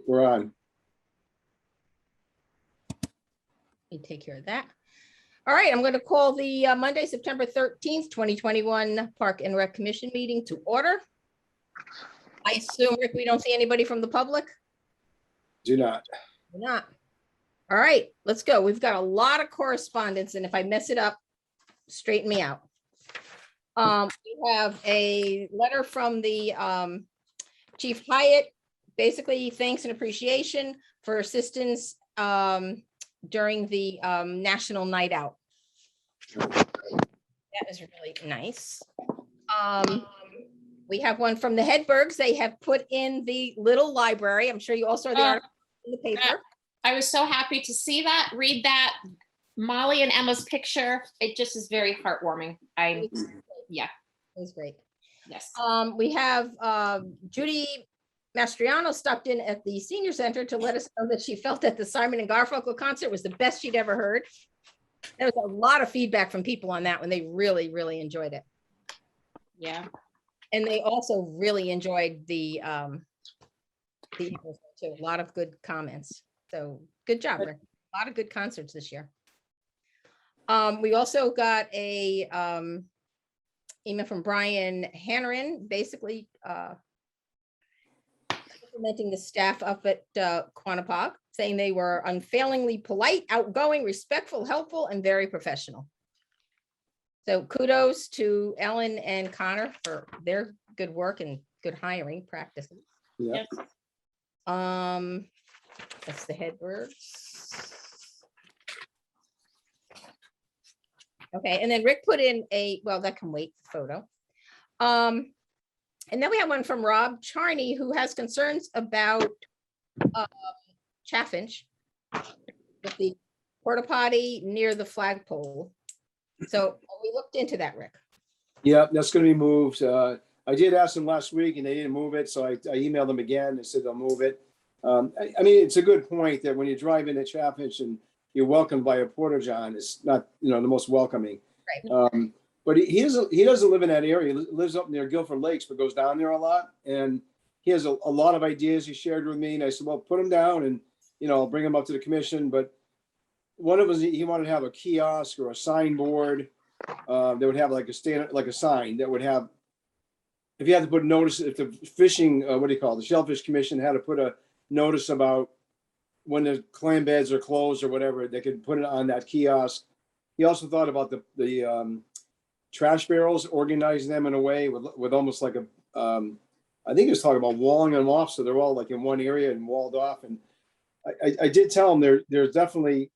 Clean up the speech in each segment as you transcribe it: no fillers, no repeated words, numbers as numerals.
We're on. You take care of that. All right, I'm going to call the Monday, September 13th, 2021 Park and Rec Commission meeting to order. I assume, Rick, we don't see anybody from the public? Do not. Do not. All right, let's go. We've got a lot of correspondence, and if I mess it up, straighten me out. We have a letter from the Chief Hyatt, basically thanks and appreciation for assistance during the National Night Out. That is really nice. We have one from the Hedbergs. They have put in the little library. I'm sure you all saw the article in the paper. I was so happy to see that, read that. Molly and Emma's picture. It just is very heartwarming. Yeah. It was great. Yes. We have Judy Mastriano stopped in at the senior center to let us know that she felt that the Simon and Garfunkel concert was the best she'd ever heard. There was a lot of feedback from people on that one. They really, really enjoyed it. Yeah. And they also really enjoyed the Eagles too. A lot of good comments. So good job, Rick. A lot of good concerts this year. We also got a email from Brian Hannerin, basically complimenting the staff up at Quanapog, saying they were unfailingly polite, outgoing, respectful, helpful, and very professional. So kudos to Ellen and Connor for their good work and good hiring practices. Yeah. Yes. That's the Hedbergs. Okay, and then Rick put in well, that can wait, photo. And then we have one from Rob Charney, who has concerns about Chaffinch with the porta potty near the flagpole. So we looked into that, Rick. Yeah, that's going to be moved. I did ask them last week and they didn't move it. So I emailed them again. They said they'll move it. I mean, it's a good point that when you drive into Chaffinch and you're welcomed by a porta john, it's not, the most welcoming. Right. But he doesn't live in that area. He lives up near Guilford Lakes, but goes down there a lot. And he has a lot of ideas he shared with me. And I said, well, put them down and, I'll bring them up to the commission. But one of them, he wanted to have a kiosk or a signboard that would have like a sign that would have, if you had to put notice, if the fishing, the Shellfish Commission had to put a notice about when the clam beds are closed or whatever, they could put it on that kiosk. He also thought about the trash barrels, organizing them in a way with almost like a, I think he was talking about walling them off. So they're all like in one area and walled off. And I did tell him there's definitely,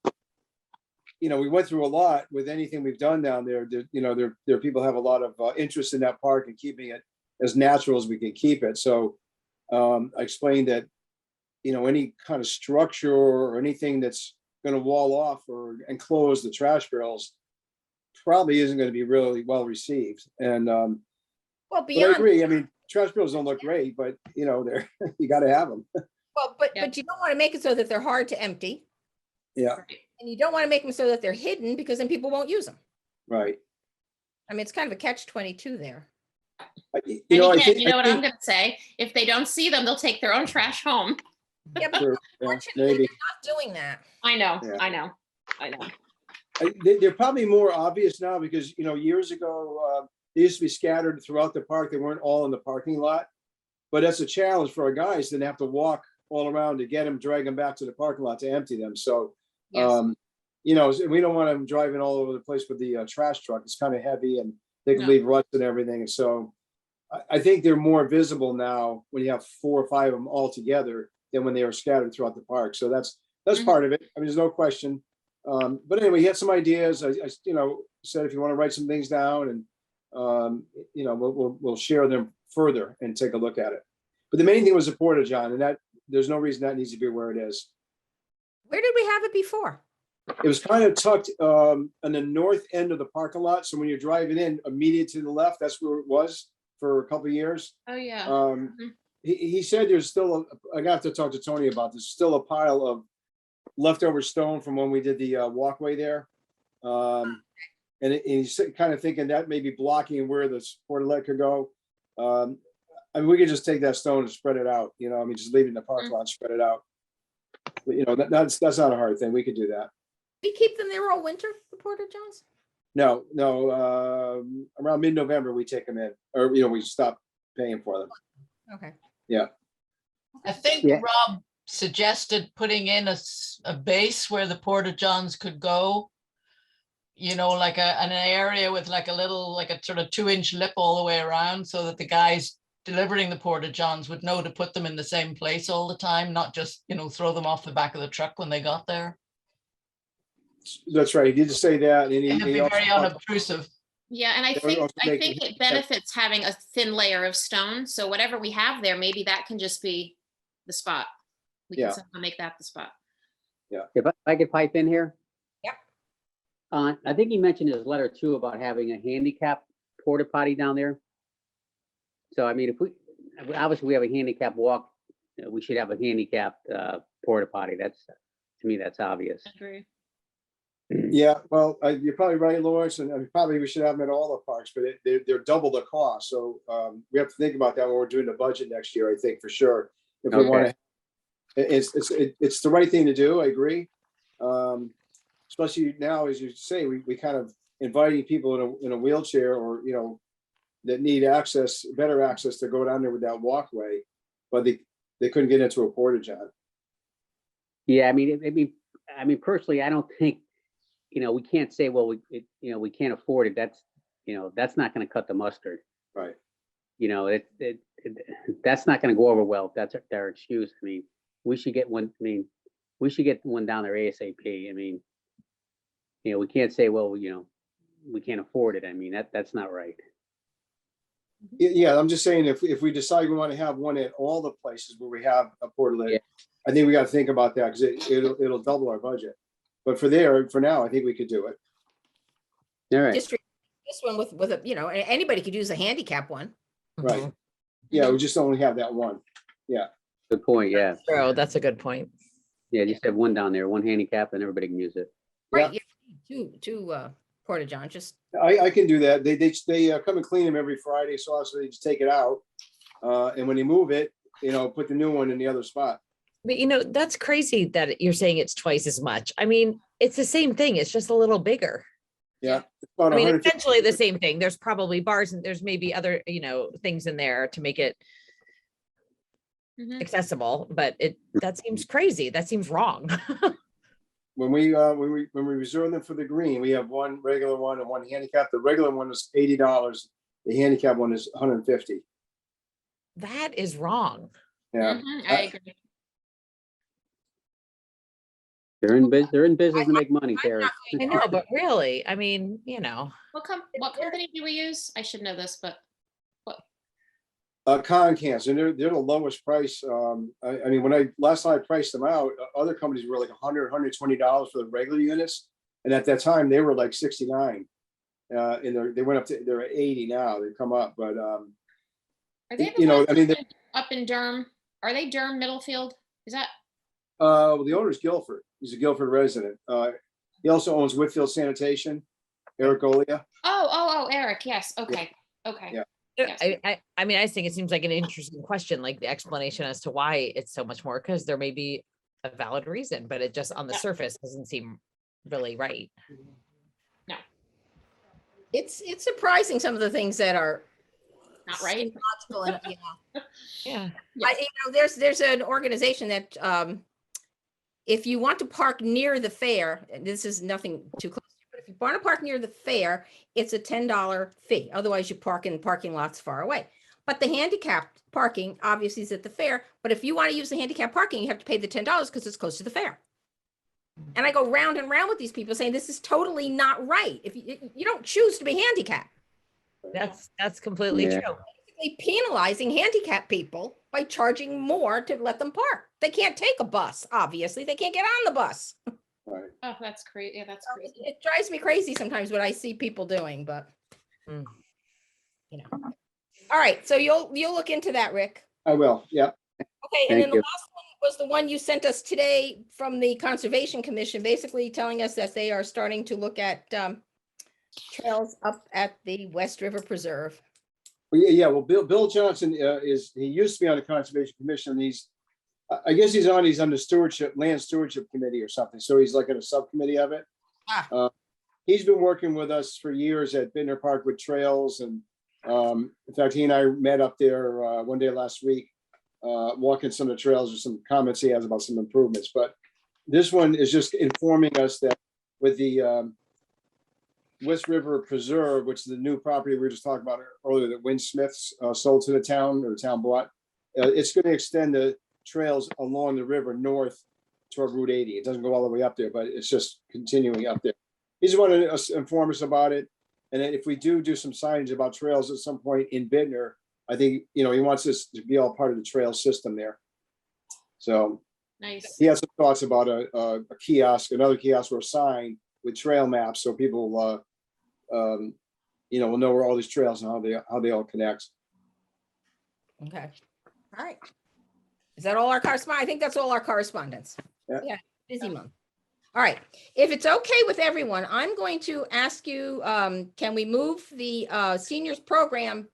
we went through a lot with anything we've done down there. There people have a lot of interest in that park and keeping it as natural as we can keep it. So I explained that, any kind of structure or anything that's going to wall off or enclose the trash barrels probably isn't going to be really well received. And well, but I agree. I mean, trash barrels don't look great, but they're you got to have them. Well, but you don't want to make it so that they're hard to empty. Yeah. And you don't want to make them so that they're hidden because then people won't use them. Right. I mean, it's kind of a catch-22 there. What I'm going to say? If they don't see them, they'll take their own trash home. Yeah, but unfortunately, they're not doing that. I know. They're probably more obvious now because, years ago, they used to be scattered throughout the park. They weren't all in the parking lot. But that's a challenge for our guys. Then have to walk all around to get them, drag them back to the parking lot to empty them. So, Yes. we don't want them driving all over the place with the trash truck. It's kind of heavy and they can leave ruts and everything. And so I think they're more visible now when you have 4 or 5 of them all together than when they are scattered throughout the park. So that's part of it. I mean, there's no question. But anyway, he had some ideas. I said, if you want to write some things down and, we'll share them further and take a look at it. But the main thing was the porta john, and that there's no reason that needs to be where it is. Where did we have it before? It was kind of tucked on the north end of the parking lot. So when you're driving in, immediate to the left, that's where it was for a couple of years. Oh yeah. He said there's still I got to talk to Tony about this. Still a pile of leftover stone from when we did the walkway there, and he's kind of thinking that may be blocking where the portalet could go. I mean, we could just take that stone and spread it out, I mean, just leave it in the parking lot, and spread it out. That's not a hard thing. We could do that. We keep them there all winter, the Porta Johns? No, around mid-November, we take them in, or, we stop paying for them. Okay. I think Yeah. Rob suggested putting in a base where the porta johns could go. Like an area with like a sort of 2-inch lip all the way around, so that the guys delivering the porta johns would know to put them in the same place all the time, not just, throw them off the back of the truck when they got there. That's right. He did just say that. And It'd be he also very unobtrusive. Yeah, and I Yeah, we think, also I make think it- it benefits having a thin layer of stone, so whatever we have there, maybe that can just be the spot. We Yeah. can somehow make that the spot. If I could pipe in here? Yep. I think he mentioned in his letter too about having a handicap porta potty down there. So I mean, obviously we have a handicap walk, we should have a handicapped porta potty. To me, that's obvious. Agree. Yeah, well, you're probably right, Lawrence, and probably we should have them at all the parks, but they're double the cost. So we have to think about that when we're doing the budget next year, I think, for sure. If we want to, it's the right thing to do, I agree. Especially now, as you say, we kind of inviting people in a wheelchair or, that need access, better access to go down there with that walkway, but they couldn't get into a porta john. Yeah, I mean, personally, I don't think, we can't say, well, we can't afford it. That's not going to got the mustard. Right. That's not going to go over well. If that's their excuse. I mean, we should get one. I mean, we should get one down there ASAP. I mean, we can't say, well, we can't afford it. I mean, that's not right. Yeah, I'm just saying, if we decide we want to have one at all the places where we have a porta, Yeah. I think we got to think about that because it'll double our budget. But for now, I think we could do it. All right. District, this one with a, anybody could use a handicap one. Right. Yeah, we just only have that one. Good point. Yeah. Oh, that's a good point. Yeah. Just have one down there, one handicap, and everybody can use it. Right. Yeah. Two porta john, just, I can do that. They come and clean them every Friday, so also they just take it out. And when they move it, put the new one in the other spot. But that's crazy that you're saying it's twice as much. I mean, it's the same thing. It's just a little bigger. Yeah. It's about I mean, 150 essentially the same thing. There's probably bars and there's maybe other, things in there to make it Mhm. accessible, but that seems crazy. That seems wrong. When we reserve them for the green, we have one regular one and one handicap. The regular one is $80. The handicap one is $150. That is wrong. Yeah. Mhm, I agree. They're in business to make money, Terry. I know, but really, I mean, What company do we use? I should know this, but Concans, and they're the lowest price. I mean, last time I priced them out, other companies were like $100, $120 for the regular units. And at that time they were like 69. And they went up to, they're 80 now, they've come up, but are they you know, I mean, up in Durham? Are they Durham Middlefield? Is that? well, the owner's Guilford. He's a Guilford resident. He also owns Whitfield Sanitation, Eric Olia. Oh, Eric. Yes. Okay. Okay. Yeah. Yes. I mean, I just think it seems like an interesting question, like the explanation as to why it's so much more, because there may be a valid reason, but it just on the Yeah. surface doesn't seem really right. it's surprising some of the things that are Not right. illogical and, Yeah. there's an organization that, if you want to park near the fair, and this is nothing too close, but if you want to park near the fair, it's a $10 fee. Otherwise, you park in parking lots far away. But the handicapped parking obviously is at the fair. But if you want to use the handicap parking, you have to pay the $10 because it's close to the fair. And I go round and round with these people saying this is totally not right. If you don't choose to be handicapped, That's completely Yeah. true. basically penalizing handicapped people by charging more to let them park. They can't take a bus, obviously. They can't get on the bus. Right. Oh, that's crazy. Yeah, that's crazy. It drives me crazy sometimes what I see people doing, but Mm. All right, so you'll look into that, Rick. I will. Yeah. Okay, and then Thank the you. last one was the one you sent us today from the Conservation Commission, basically telling us that they are starting to look at trails up at the West River Preserve. Well, yeah, well, Bill Johnson he used to be on the Conservation Commission. And I guess he's on the Land Stewardship Committee or something. So he's like in a subcommittee of it. He's been working with us for years at Bittner Park with trails. And in fact, he and I met up there one day last week, walking some of the trails with some comments he has about some improvements. But this one is just informing us that with the West River Preserve, which is the new property we were just talking about earlier that Win Smiths sold to the town, or the town bought, it's going to extend the trails along the river north toward Route 80. It doesn't go all the way up there, but it's just continuing up there. He's wanted to inform us about it. And then if we do some signage about trails at some point in Bittner, I think, he wants us to be all part of the trail system there. So Nice. he has some thoughts about a kiosk, another kiosk or a sign with trail maps, so people will know where all these trails and how they all connect. Okay. All right. Is that all our correspondence? I think that's all our correspondence. Yeah. Busy month. All right. If it's okay with everyone, I'm going to ask you, can we move the seniors program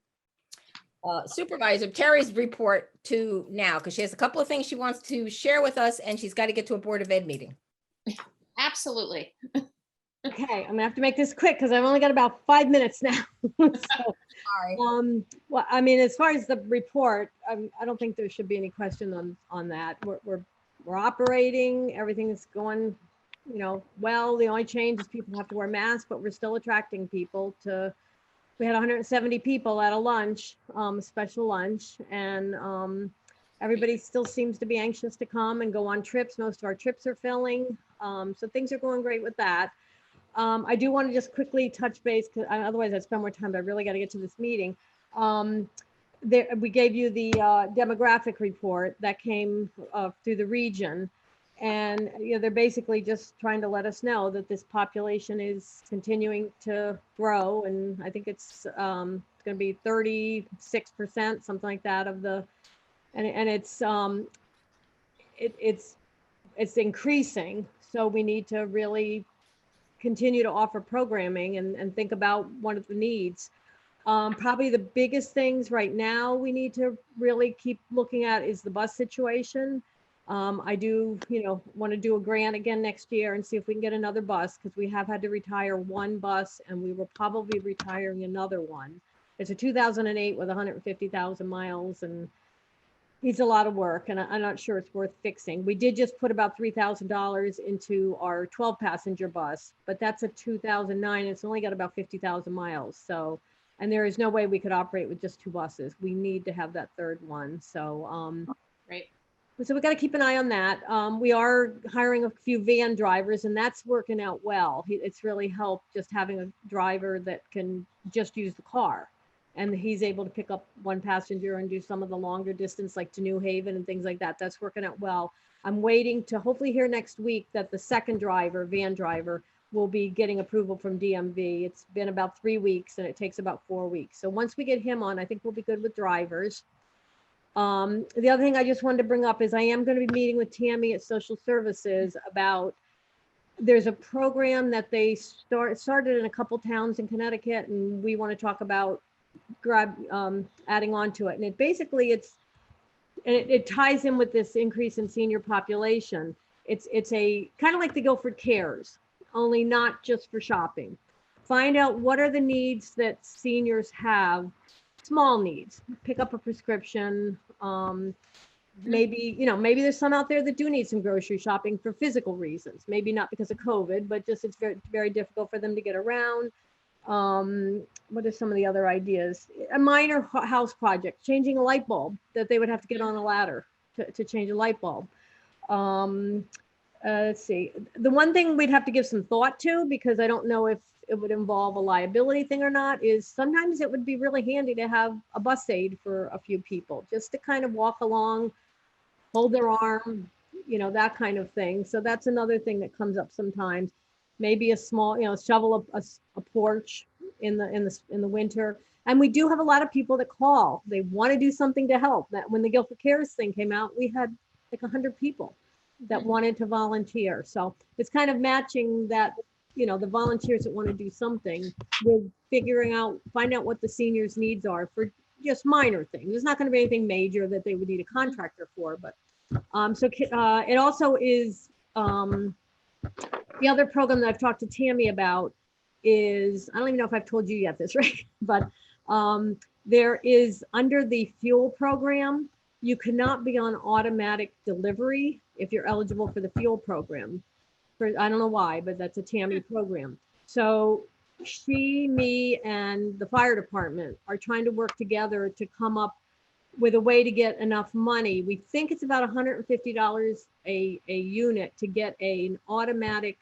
supervisor Terry's report to now? Because she has a couple of things she wants to share with us, and she's got to get to a Board of Ed meeting. Absolutely. Okay, I'm gonna have to make this quick because I've only got about 5 minutes now. So, Sorry. well, I mean, as far as the report, I don't think there should be any question on that. We're operating, everything is going, well. The only change is people have to wear masks, but we're still attracting people to. We had 170 people at a lunch, special lunch, and everybody still seems to be anxious to come and go on trips. Most of our trips are filling, so things are going great with that. I do want to just quickly touch base, because otherwise I'd spend more time, but I really got to get to this meeting. We gave you the demographic report that came through the region. And they're basically just trying to let us know that this population is continuing to grow. And I think it's going to be 36%, something like that of the, and it's increasing. So we need to really continue to offer programming and think about one of the needs. Probably the biggest things right now we need to really keep looking at is the bus situation. I do, want to do a grant again next year and see if we can get another bus, because we have had to retire one bus and we were probably retiring another one. It's a 2008 with 150,000 miles and needs a lot of work, and I'm not sure it's worth fixing. We did just put about $3,000 into our 12 passenger bus, but that's a 2009. It's only got about 50,000 miles. So, and there is no way we could operate with just two buses. We need to have that third one. So, Right. So we got to keep an eye on that. We are hiring a few van drivers, and that's working out well. It's really helped just having a driver that can just use the car. And he's able to pick up one passenger and do some of the longer distance, like to New Haven and things like that. That's working out well. I'm waiting to hopefully hear next week that the second driver, van driver, will be getting approval from DMV. It's been about 3 weeks and it takes about 4 weeks. So once we get him on, I think we'll be good with drivers. The other thing I just wanted to bring up is I am going to be meeting with Tammy at Social Services about, there's a program that they started in a couple towns in Connecticut, and we want to talk about adding on to it. And it basically it ties in with this increase in senior population. It's a kind of like the Guilford Cares, only not just for shopping. Find out what are the needs that seniors have, small needs, pick up a prescription. Maybe there's some out there that do need some grocery shopping for physical reasons, maybe not because of COVID, but just it's very, very difficult for them to get around. What are some of the other ideas? A minor house project, changing a light bulb, that they would have to get on a ladder to change a light bulb. Let's see. The one thing we'd have to give some thought to, because I don't know if it would involve a liability thing or not, is sometimes it would be really handy to have a bus aid for a few people, just to kind of walk along, hold their arm, that kind of thing. So that's another thing that comes up sometimes. Maybe a small, shovel a porch in the winter. And we do have a lot of people that call. They want to do something to help. That when the Guilford Cares thing came out, we had like 100 people that wanted to volunteer. So it's kind of matching that, the volunteers that want to do something with find out what the seniors' needs are for just minor things. There's not going to be anything major that they would need a contractor for, but it also is, the other program that I've talked to Tammy about is, I don't even know if I've told you yet this, right? But there is, under the fuel program, you cannot be on automatic delivery if you're eligible for the fuel program. I don't know why, but that's a Tammy program. So she, me, and the fire department are trying to work together to come up with a way to get enough money. We think it's about $150 a unit to get an automatic,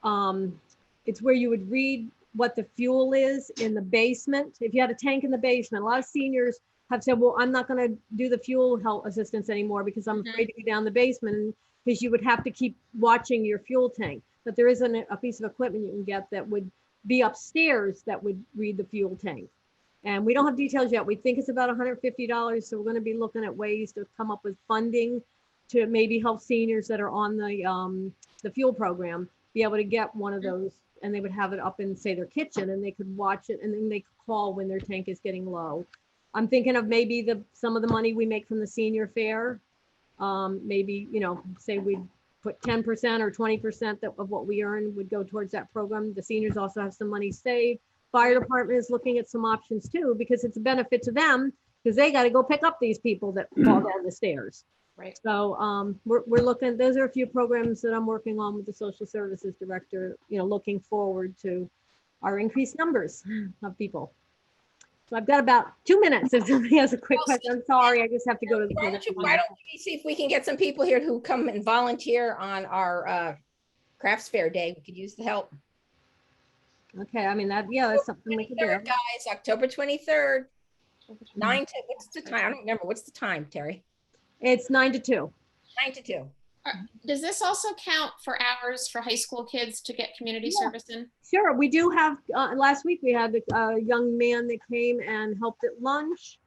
it's where you would read what the fuel is in the basement. If you had a tank in the basement, a lot of seniors have said, well, I'm not going to do the fuel help assistance anymore because I'm afraid to go down the basement, because you would have to keep watching your fuel tank. But there is a piece of equipment you can get that would be upstairs that would read the fuel tank. And we don't have details yet. We think it's about $150. So we're going to be looking at ways to come up with funding to maybe help seniors that are on the fuel program be able to get one of those, and they would have it up in, say, their kitchen, and they could watch it, and then they could call when their tank is getting low. I'm thinking of maybe some of the money we make from the senior fair. Maybe, say we put 10% or 20% of what we earn would go towards that program. The seniors also have some money saved. Fire department is looking at some options too, because it's a benefit to them, because they got to go pick up these people that fall down the stairs. Right. So we're looking, those are a few programs that I'm working on with the social services director, looking forward to our increased numbers of people. So I've got about 2 minutes. If somebody has a quick question, I'm sorry, I just have to go to the. Why don't we see if we can get some people here who come and volunteer on our crafts fair day? We could use the help. Okay, I mean, that's something we could do. Guys, October 23rd, 9 to, what's the time? I don't remember. What's the time, Terry? It's 9 to 2. 9 to 2. Does this also count for hours for high school kids to get community service in? Sure, we do have, last week we had a young man that came and helped at lunch.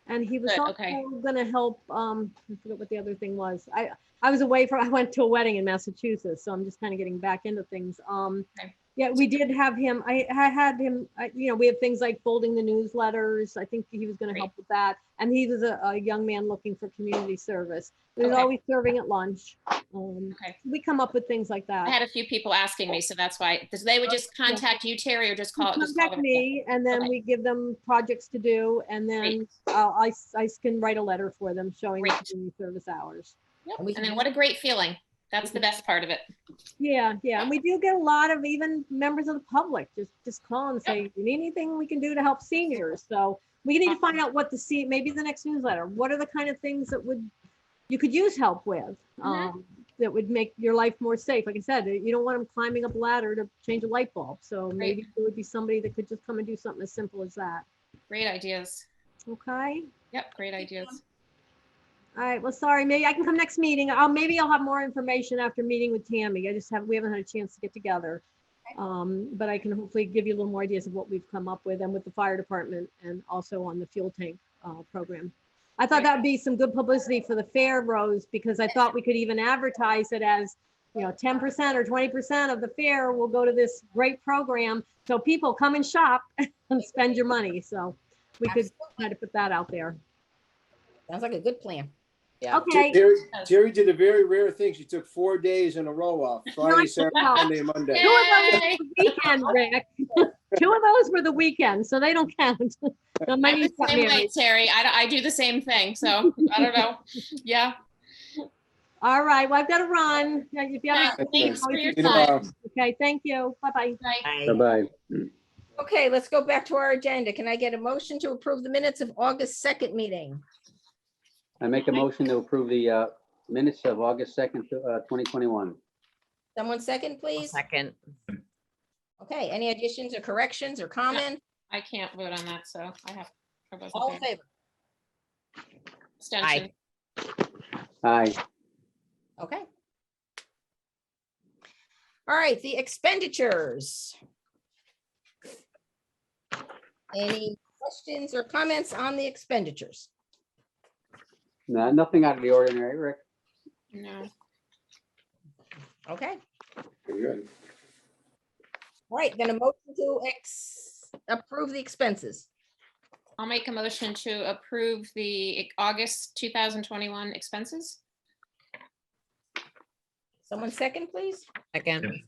And he was Good, also okay. gonna help, I forget what the other thing was. I was away I went to a wedding in Massachusetts, so I'm just kind of getting back into things. Okay. Yeah, we did have him, I had him, we have things like folding the newsletters. I think he was gonna help with that. And he was a young man looking for community service. He was Okay. always serving at lunch. Okay. We come up with things like that. I had a few people asking me, so that's why. They would just contact you, Terry, or just call Contact them? me, and then Okay. we give them projects to do, and then I can write a letter for them showing the Great. community service hours. Yep. And we And can then what a great feeling. That's the best part of it. Yeah, and we do get a lot of even members of the public just call and say, you need anything we can do to help seniors? So we need to find out what maybe the next newsletter, what are the kind of things that you could use help with, that would make your life more safe. Like I said, you don't want them climbing up a ladder to change a light bulb. So maybe there would be somebody that could just come and do something as simple as that. Great ideas. Okay. Yep, great ideas. All right, well, sorry, maybe I can come next meeting. Maybe I'll have more information after meeting with Tammy. We haven't had a chance to get together. But I can hopefully give you a little more ideas of what we've come up with, and with the fire department, and also on the fuel tank program. I thought that would be some good publicity for the fair, Rose, because I thought we could even advertise it as, 10% or 20% of the fair will go to this great program. So people come and shop and spend your money. So we could try to put that out there. Sounds like a good plan. Yeah. Okay. Terry did a very rare thing. She took 4 days in a row off, Friday, Saturday, Sunday, Monday. Two of those were Yay! the weekend, Rick. 2 of those were the weekend, so they don't count. So my I'm niece the got same way, married. Terry. I do the same thing, so I don't know. Yeah. All right, well, I've got to run. If you have any- Thanks for your See you tomorrow. time. Okay, thank you. Bye-bye. Bye. Bye-bye. Okay, let's go back to our agenda. Can I get a motion to approve the minutes of August 2nd meeting? I make a motion to approve the minutes of August 2nd, 2021. Someone second, please? Second. Okay, any additions or corrections or comments? I can't vote on that, so I wasn't All in there. favor? Abstention. Aye. Okay. All right, the expenditures. Any questions or comments on the expenditures? No, nothing out of the ordinary, Rick. No. Okay, Very good. all right, then a motion to approve the expenses. I'll make a motion to approve the August 2021 expenses. Someone second, please. Again,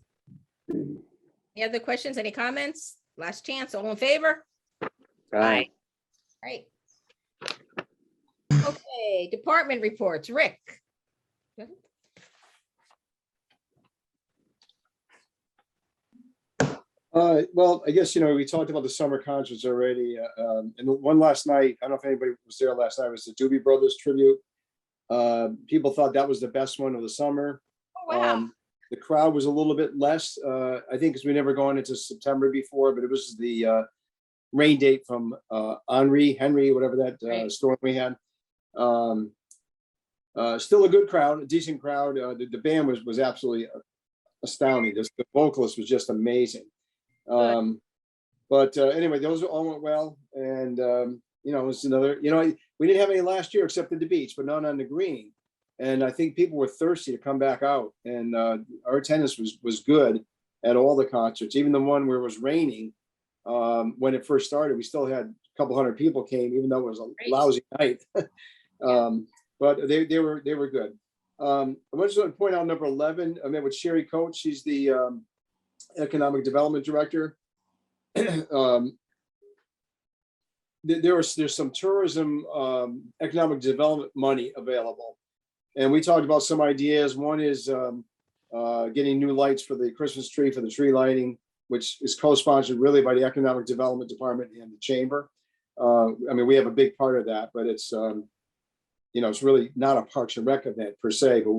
Any other questions? Any comments? Last chance. All in favor? Aye. Right. Okay, department reports. Rick. Well, I guess, we talked about the summer concerts already. And the one last night, I don't know if anybody was there last night, was the Doobie Brothers tribute. People thought that was the best one of the summer. Oh, wow. The crowd was a little bit less, I think, because we never gone into September before, but it was the rain date from Henry, whatever that Right. storm we had. Still a good crowd, a decent crowd. The band was absolutely astounding. The vocalist was just amazing. But anyway, those all went well. And, it was another, we didn't have any last year except at the beach, but none on the green. And I think people were thirsty to come back out. And our attendance was good at all the concerts, even the one where it was raining. When it first started, we still had a couple hundred people came, even though it was a Great. lousy night. But they were good. I just want to point out number 11. I met with Sherry Coates. She's the economic development director. There's some tourism economic development money available, and we talked about some ideas. One is getting new lights for the Christmas tree, for the tree lighting, which is co-sponsored really by the economic development department and the chamber. We have a big part of that, but it's it's really not a Parks and Rec event per se, but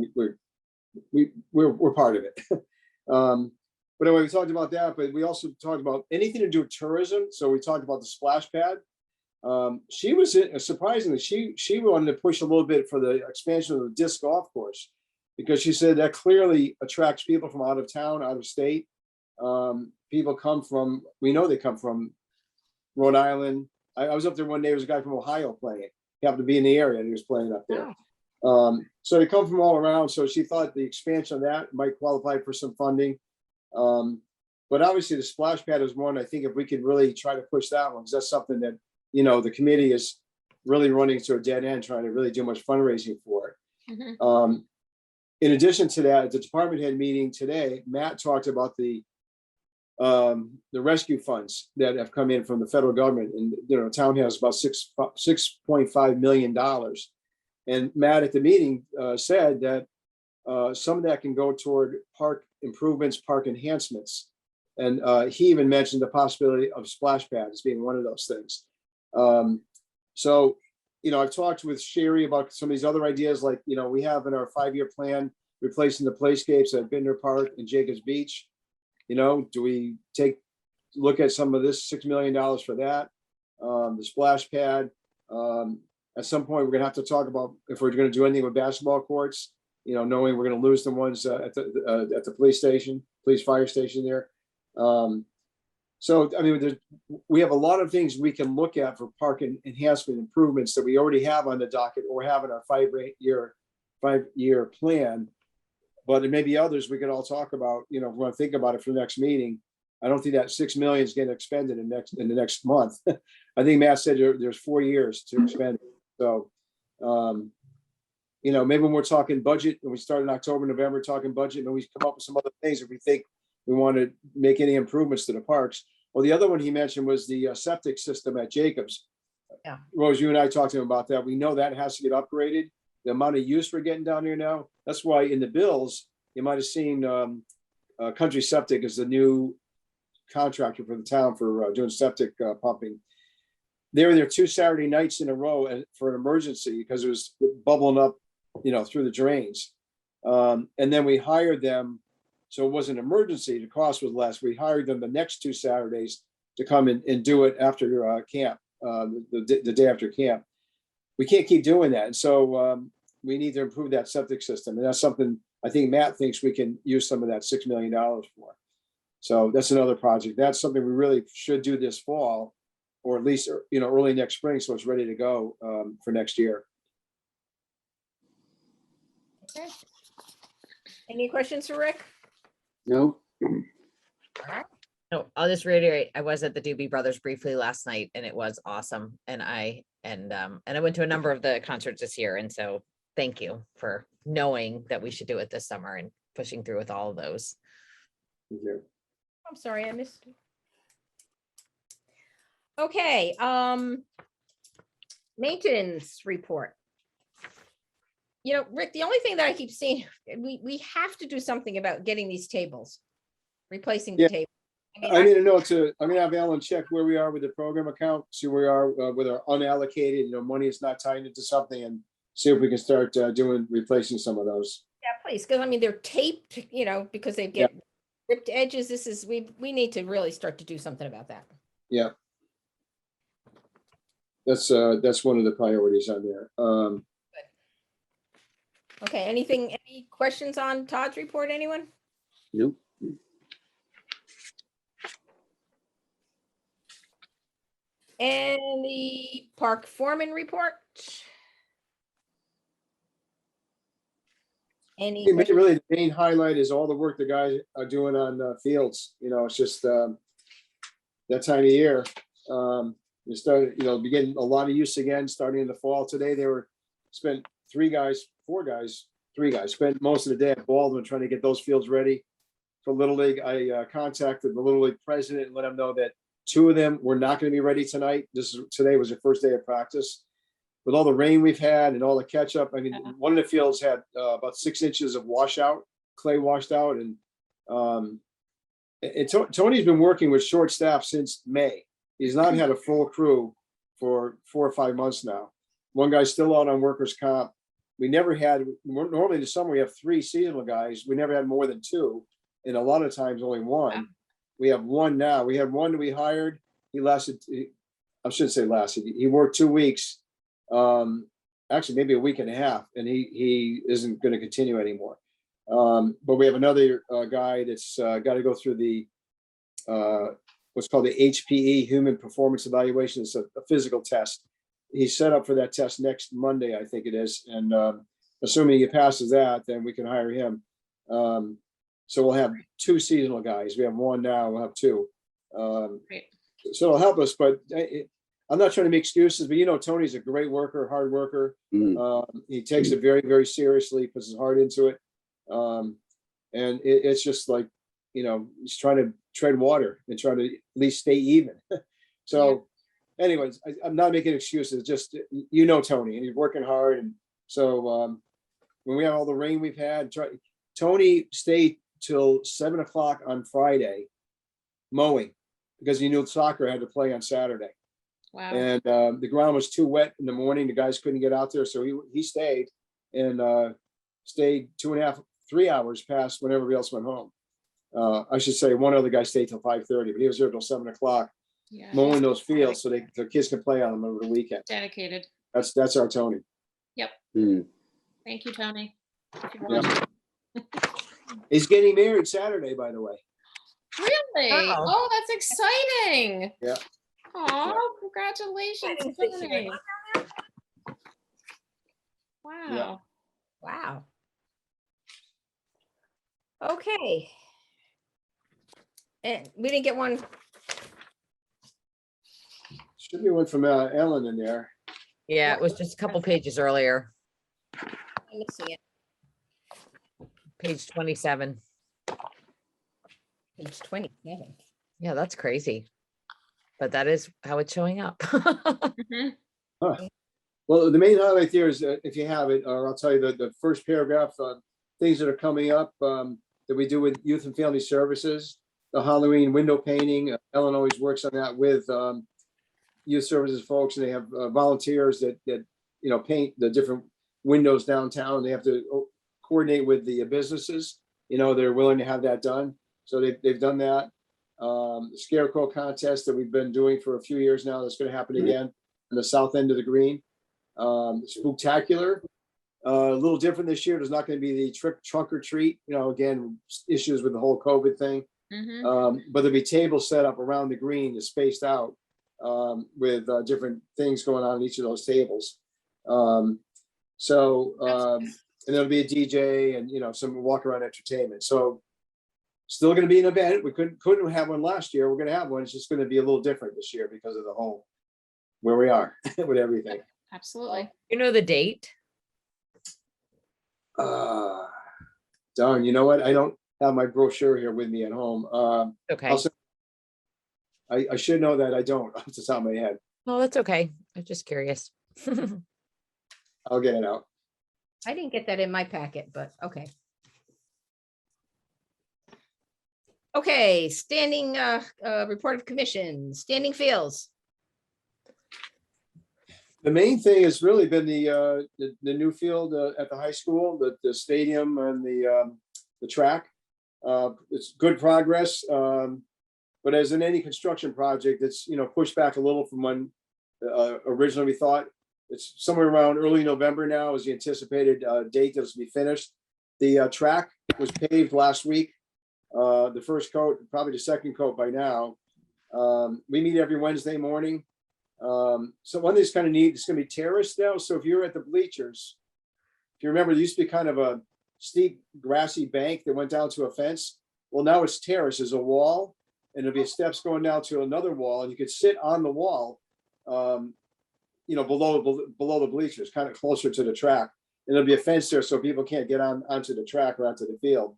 we're part of it. But anyway, we talked about that, but we also talked about anything to do with tourism. So we talked about the splash pad. She was surprisingly, she wanted to push a little bit for the expansion of the disc golf course, because she said that clearly attracts people from out of town, out of state. People come from, we know they come from Rhode Island. I was up there one day, there was a guy from Ohio playing. He happened to be in the area and he was playing up there. So they come from all around. So she thought the expansion of that might qualify for some funding. But obviously the splash pad is one. I think if we could really try to push that one, because that's something that, the committee is really running to a dead end, trying to really do much fundraising for it. Mhm. In addition to that, at the department head meeting today, Matt talked about the rescue funds that have come in from the federal government, and the town has about $6.5 million. And Matt at the meeting said that some of that can go toward park improvements, park enhancements, and he even mentioned the possibility of splash pads being one of those things. So I've talked with Sherry about some of these other ideas, like we have in our 5-year plan replacing the playscapes at Binder Park and Jacobs Beach. Do we look at some of this $6 million for that? The splash pad. At some point, we're gonna have to talk about if we're gonna do anything with basketball courts, knowing we're gonna lose the ones at the police fire station there. So, we have a lot of things we can look at for park enhancement improvements that we already have on the docket or have in our 5-year plan. But there may be others we could all talk about, if we want to think about it for the next meeting. I don't think that $6 million is getting expended in the next month. I think Matt said there's 4 years to expend. So, maybe when we're talking budget and we start in October, November, talking budget, and we come up with some other things if we think we want to make any improvements to the parks. Well, the other one he mentioned was the septic system at Jacobs. Yeah. Rose, you and I talked to him about that. We know that has to get upgraded. The amount of use we're getting down here now. That's why in the bills, you might have seen Country Septic is the new contractor for the town for doing septic pumping. They were there 2 Saturday nights in a row for an emergency because it was bubbling up, through the drains. And then we hired them. So it wasn't an emergency. The cost was less. We hired them the next 2 Saturdays to come and do it after camp, the day after camp. We can't keep doing that. And so we need to improve that septic system. And that's something I think Matt thinks we can use some of that $6 million for. So that's another project. That's something we really should do this fall, or at least, early next spring. So it's ready to go for next year. Okay. Any questions for Rick? No. All right. No, I'll just reiterate, I was at the Doobie Brothers briefly last night and it was awesome. And I went to a number of the concerts this year. And so thank you for knowing that we should do it this summer and pushing through with all of those. I'm sorry, I missed. Okay, maintenance report. You know, Rick, the only thing that I keep seeing, we have to do something about getting these tables, replacing the Yeah. table. I need to know I'm gonna have Alan check where we are with the program account, see where we are with our unallocated, money is not tied into something, and see if we can start replacing some of those. Yeah, please, because I mean, they're taped, because they get ripped edges. We need to really start to do something about that. Yeah. That's one of the priorities on there. Okay, any questions on Todd's report, anyone? Nope. And the park foreman report? Any questions? Really, the main highlight is all the work the guys are doing on fields. It's just that time of year. We started, be getting a lot of use again, starting in the fall. Today, spent three guys, spent most of the day at Baldwin trying to get those fields ready for Little League. I contacted the Little League president and let him know that two of them were not going to be ready tonight. Today was the first day of practice. With all the rain we've had and all the catch up, I mean, one of the fields had about 6 inches of washout, clay washed out. And Tony's been working with short staff since May. He's not had a full crew for 4 or 5 months now. One guy's still out on workers' comp. We never had, normally in the summer, we have 3 seasonal guys. We never had more than 2. And a lot of times only 1. Wow. We have 1 now. We had 1 that we hired. He lasted, I shouldn't say lasted. He worked 2 weeks, actually maybe a week and a half, and he isn't going to continue anymore. But we have another guy that's got to go through the what's called the HPE, Human Performance Evaluation. It's a physical test. He's set up for that test next Monday, I think it is. And assuming he passes that, then we can hire him. So we'll have 2 seasonal guys. We have 1 now, we'll have 2. Great. So it'll help us, but I'm not trying to make excuses, but Tony's a great worker, hard worker. He takes it very, very seriously, puts his heart into it. And it's just like, he's trying to tread water and try to at least stay even. So anyways, I'm not making excuses, just, Tony, and he's working hard. And so when we have all the rain we've had, Tony stayed till 7 o'clock on Friday mowing because he knew soccer had to play on Saturday. Wow. And the ground was too wet in the morning. The guys couldn't get out there. So he stayed and stayed 2.5, 3 hours past when everybody else went home. I should say one other guy stayed till 5:30, but he was there till 7 o'clock Yeah. mowing those fields so the kids can play on them over the weekend. Dedicated. That's our Tony. Thank you, Tony. If you're Yeah. watching. He's getting married Saturday, by the way. Really? Wow. Oh, that's exciting. Yeah. Oh, congratulations, Tony. Wow. Yeah. Wow. Okay. And we didn't get one. Should be one from Ellen in there. Yeah, it was just a couple pages earlier, I'm missing it. page 27. Page 27. Yeah, that's crazy. But that is how it's showing up. Mhm. Well, the main highlight there is if you have it, or I'll tell you the first paragraph, things that are coming up that we do with Youth and Family Services, the Halloween window painting. Ellen always works on that with youth services folks, and they have volunteers that paint the different windows downtown. They have to coordinate with the businesses. They're willing to have that done. So they've done that. The Scarecrow contest that we've been doing for a few years now, that's going to happen again on the south end of the green. Spooktacular, a little different this year. There's not going to be the trunk or treat, again, issues with the whole COVID thing. But there'll be tables set up around the green, that's spaced out with different things going on each of those tables. And there'll be a DJ and some walk around entertainment. So Still gonna be an event. We couldn't have one last year. We're gonna have one. It's just gonna be a little different this year because of the whole, where we are with everything. Absolutely. You know the date? Darn, you know what? I don't have my brochure here with me at home. Okay. Also, I should know that. I don't off the top of my head. No, that's okay. I'm just curious. I'll get it out. I didn't get that in my packet, but okay. Okay, standing report of commission, standing fields. The main thing has really been the new field at the high school, the stadium and the track. It's good progress. But as in any construction project, it's, pushed back a little from when originally we thought. It's somewhere around early November now is the anticipated date that it's to be finished. The track was paved last week. The first coat, probably the second coat by now. We meet every Wednesday morning. So one thing's kind of neat, it's gonna be terraced now. So if you're at the bleachers, if you remember, there used to be kind of a steep grassy bank that went down to a fence. Well, now it's terraced as a wall, and there'll be steps going down to another wall, and you could sit on the wall, below the bleachers, kind of closer to the track. And there'll be a fence there so people can't get onto the track or onto the field.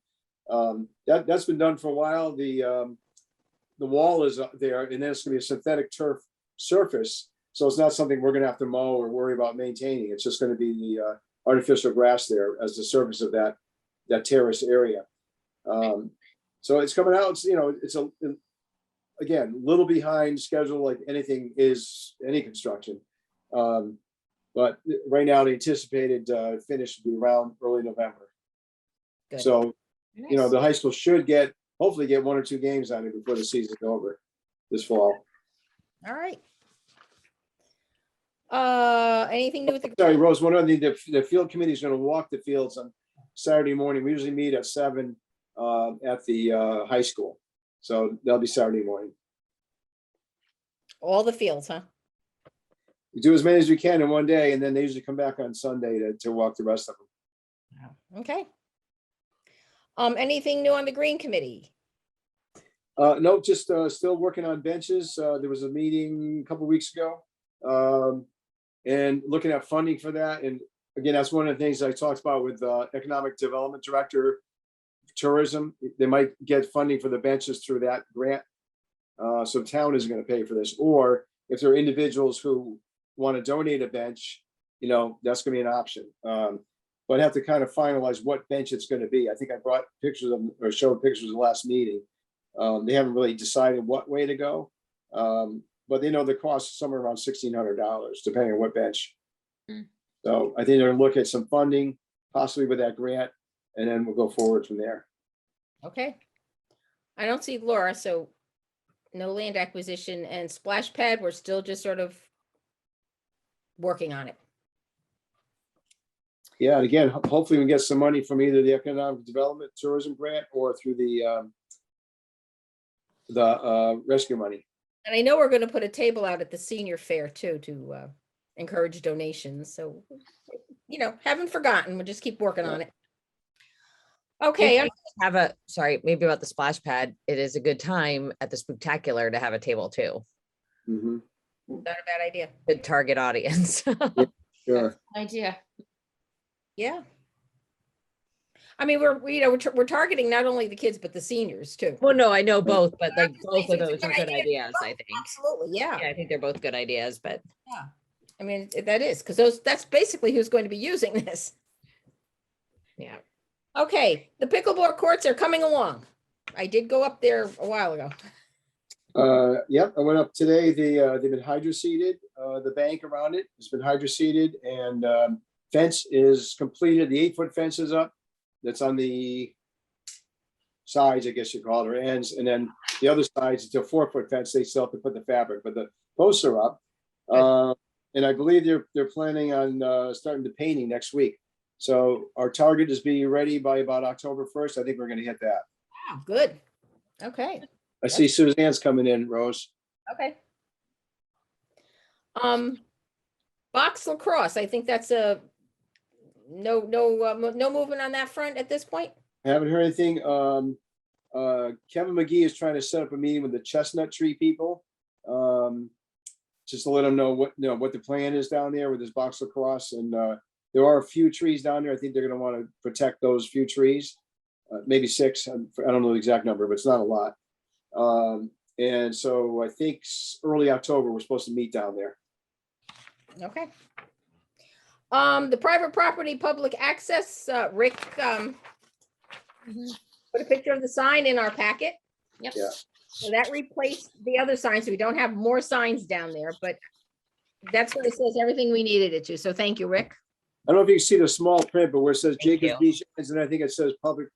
That's been done for a while. The wall is up there, and then it's gonna be a synthetic turf surface. So it's not something we're gonna have to mow or worry about maintaining. It's just gonna be the artificial grass there as the surface of that terrace area. So it's coming out, it's again, a little behind schedule like anything is, any construction. But right now the anticipated finish will be around early November. Good. So, the high school should hopefully get 1 or 2 games on it before the season's over this fall. All right. Anything new with the? Sorry, Rose, one other thing, the field committee is gonna walk the fields on Saturday morning. We usually meet at 7 at the high school. So that'll be Saturday morning. All the fields, huh? We do as many as we can in one day, and then they usually come back on Sunday to walk the rest of them. Okay. Anything new on the green committee? No, just still working on benches. There was a meeting a couple weeks ago, and looking at funding for that. And again, that's one of the things I talked about with economic development director, tourism. They might get funding for the benches through that grant. So town isn't going to pay for this. Or if there are individuals who want to donate a bench, that's going to be an option. But I have to kind of finalize what bench it's going to be. I think I brought pictures of them or showed pictures of the last meeting. They haven't really decided what way to go. But they know the cost is somewhere around $1,600, depending on what bench. So I think they're gonna look at some funding, possibly with that grant, and then we'll go forward from there. Okay. I don't see Laura, so no land acquisition and splash pad. We're still just sort of working on it. Yeah, and again, hopefully we can get some money from either the economic development tourism grant or through the rescue money. And I know we're going to put a table out at the senior fair too, to encourage donations. So, haven't forgotten. We'll just keep working on it. Okay. Maybe about the splash pad. It is a good time at the Spooktacular to have a table too. Mm-hmm. Not a bad idea. Good target audience. Sure. Idea. Yeah. I mean, we're targeting not only the kids, but the seniors too. Well, no, I know both, but like both of It's a those are good good idea. ideas, I think. Absolutely. Yeah. Yeah, I think they're both good ideas, but Yeah. I mean, that is because that's basically who's going to be using this. yeah. Okay. The pickleball courts are coming along. I did go up there a while ago. Yep, I went up today. They've been hydroseeded. The bank around it has been hydroseeded, and fence is completed. The 8-foot fence is up. That's on the sides, I guess you call it, or ends, and then the other sides, it's a 4-foot fence. They still have to put the fabric, but the posts are up. And I believe they're planning on starting the painting next week. So our target is being ready by about October 1st. I think we're going to hit that. Wow, good. Okay. I see Suzanne's coming in, Rose. Okay. Box lacrosse. I think that's a no movement on that front at this point. I haven't heard anything. Kevin McGee is trying to set up a meeting with the chestnut tree people. Just to let them know what the plan is down there with this box lacrosse. And there are a few trees down there. I think they're gonna want to protect those few trees. Maybe 6, I don't know the exact number, but it's not a lot. And so I think early October, we're supposed to meet down there. Okay. The private property, public access, Rick, put a picture of the sign in our packet. Yep. Yeah. So that replaced the other signs. So we don't have more signs down there, but that's what it says, everything we needed it to. So thank you, Rick. I don't know if you can see the small print, but where it says Thank Jacobs you. Beach, and I think it says public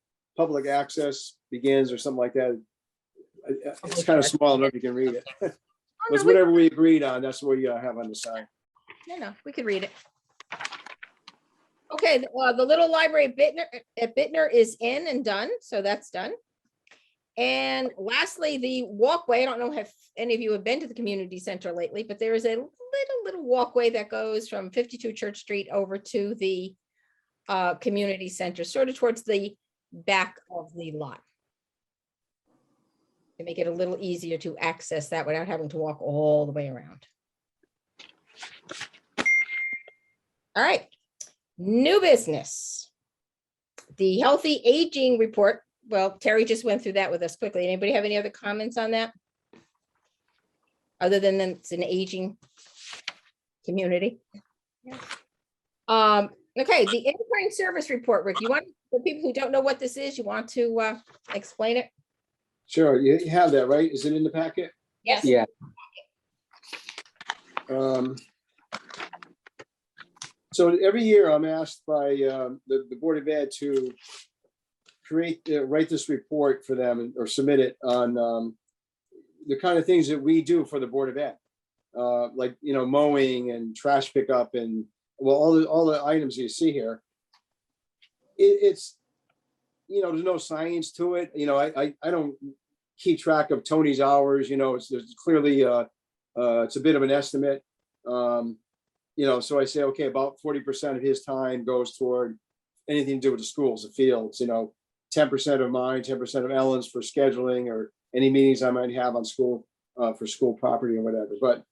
access begins or something like that. It's kind of small, I don't know if you can read it. Oh, It's no, we- whatever we agreed on, that's what you have on the sign. No, we could read it. Okay, the little library at Bittner is in and done, so that's done. And lastly, the walkway, I don't know if any of you have been to the community center lately, but there is a little walkway that goes from 52 Church Street over to the community center, sort of towards the back of the lot. To make it a little easier to access that without having to walk all the way around. All right, new business. The healthy aging report. Well, Terry just went through that with us quickly. Anybody have any other comments on that? Other than it's an aging community? Okay, the in-kind service report, Rick, you want, for people who don't know what this is, you want to explain it? Sure, you have that, right? Is it in the packet? Yes. Yeah, So every year I'm asked by the Board of Ed to write this report for them or submit it on the kind of things that we do for the Board of Ed. Like, mowing and trash pickup and, well, all the items you see here. It's, there's no science to it. I don't keep track of Tony's hours, there's clearly it's a bit of an estimate. So I say, okay, about 40% of his time goes toward anything to do with the schools, the fields, 10% of mine, 10% of Ellen's for scheduling or any meetings I might have on school, for school property or whatever. But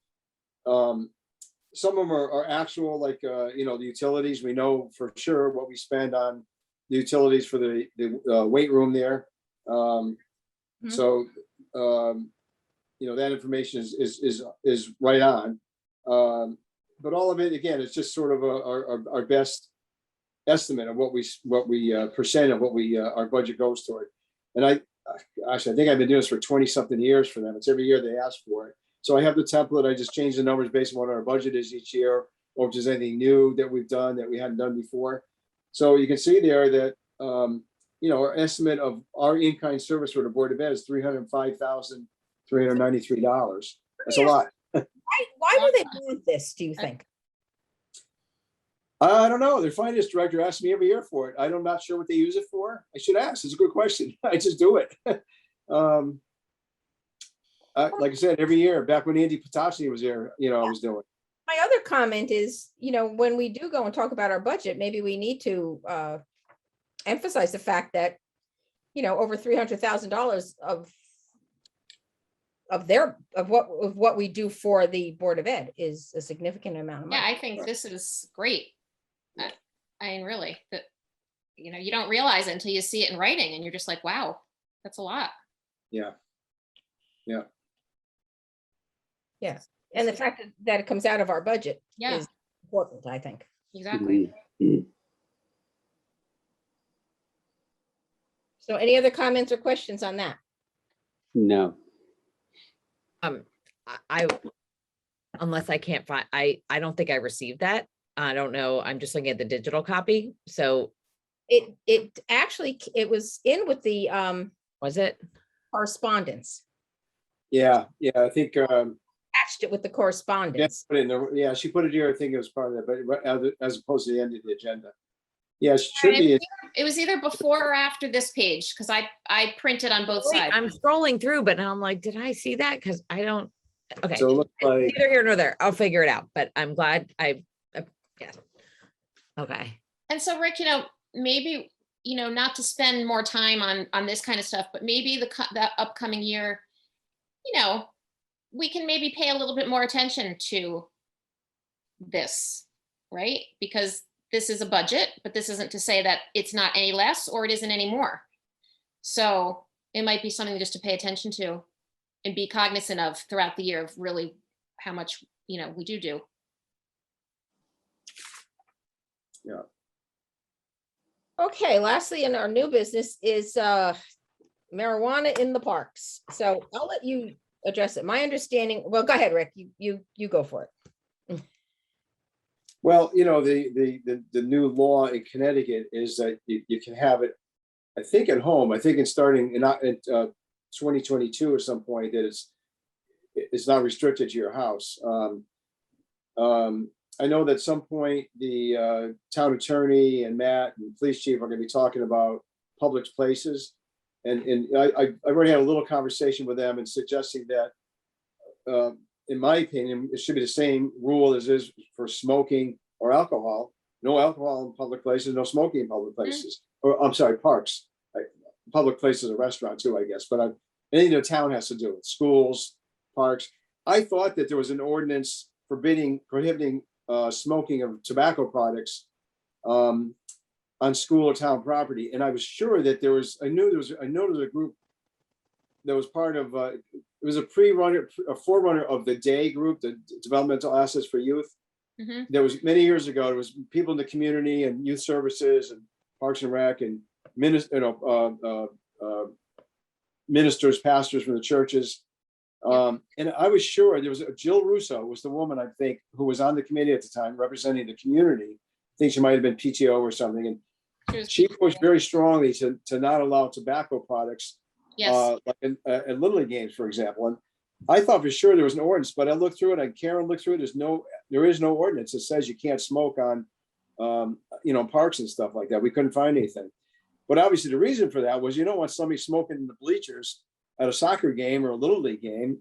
some of them are actual, like, the utilities. We know for sure what we spend on the utilities for the weight room there. So, that information is right on. But all of it, again, it's just sort of our best estimate of what we percent of what our budget goes toward. And I think I've been doing this for 20 something years for them. It's every year they ask for it. So I have the template. I just change the numbers based on what our budget is each year, or if there's anything new that we've done that we hadn't done before. So you can see there that, our estimate of our in-kind service for the Board of Ed is $305,393. That's a lot. Why do they want this, do you think? I don't know. Their finance director asks me every year for it. I'm not sure what they use it for. I should ask. It's a good question. I just do it. Like I said, every year, back when Andy Patasi was there, I was doing it. My other comment is, when we do go and talk about our budget, maybe we need to emphasize the fact that, over $300,000 of what we do for the Board of Ed is a significant amount of money. Yeah, I think this is great. Really, that, you don't realize it until you see it in writing and you're just like, wow, that's a lot. Yeah. And the fact that it comes out of our budget Yeah, is important, I think. exactly. So any other comments or questions on that? no. I unless I can't find, I don't think I received that. I don't know. I'm just looking at the digital copy. So It actually, it was in with the was it? correspondence, Yeah. I think, attached it with the correspondence. she put it here. I think it was part of that, but as opposed to the end of the agenda. Yeah, it should be. It was either before or after this page, because I printed on both sides. I'm scrolling through, but I'm like, did I see that? Because I don't. Okay. So it looks like, Neither here nor there. I'll figure it out, but I'm glad yeah. Okay. And so, Rick, maybe you know, not to spend more time on this kind of stuff, but maybe the upcoming year, you know, we can maybe pay a little bit more attention to this, right? Because this is a budget, but this isn't to say that it's not any less or it isn't any more. So it might be something just to pay attention to and be cognizant of throughout the year of really how much, you know, we do. Yeah. Okay, lastly, in our new business is marijuana in the parks. So I'll let you address it. My understanding, well, go ahead, Rick, you go for it. Well, you know, the new law in Connecticut is that you can have it, I think, at home. I think it's starting in 2022 at some point, that it's not restricted to your house. I know that at some point the town attorney and Matt and police chief are going to be talking about public places. And I already had a little conversation with them and suggesting that, in my opinion, it should be the same rule as is for smoking or alcohol. No alcohol in public places, no smoking in public places. Or I'm sorry, parks. Public places, a restaurant too, I guess. But anything the town has to do with schools, parks. I thought that there was an ordinance prohibiting smoking of tobacco products on school or town property, and I was sure that there was. I know there was a group that was part of. It was a forerunner of the DAY group, the Developmental Assets for Youth. Mm-hmm. There was many years ago. There was people in the community and youth services and Parks and Rec and ministers, pastors from the churches. And I was sure there was Jill Russo was the woman, I think, who was on the committee at the time representing the community. I think she might have been PTO or something. And she pushed very strongly to not allow tobacco products, Yes. like at Little League games, for example. And I thought for sure there was an ordinance, but I looked through it and Karen looked through it. There is no ordinance that says you can't smoke on, parks and stuff like that. We couldn't find anything. But obviously the reason for that was you don't want somebody smoking in the bleachers at a soccer game or a Little League game,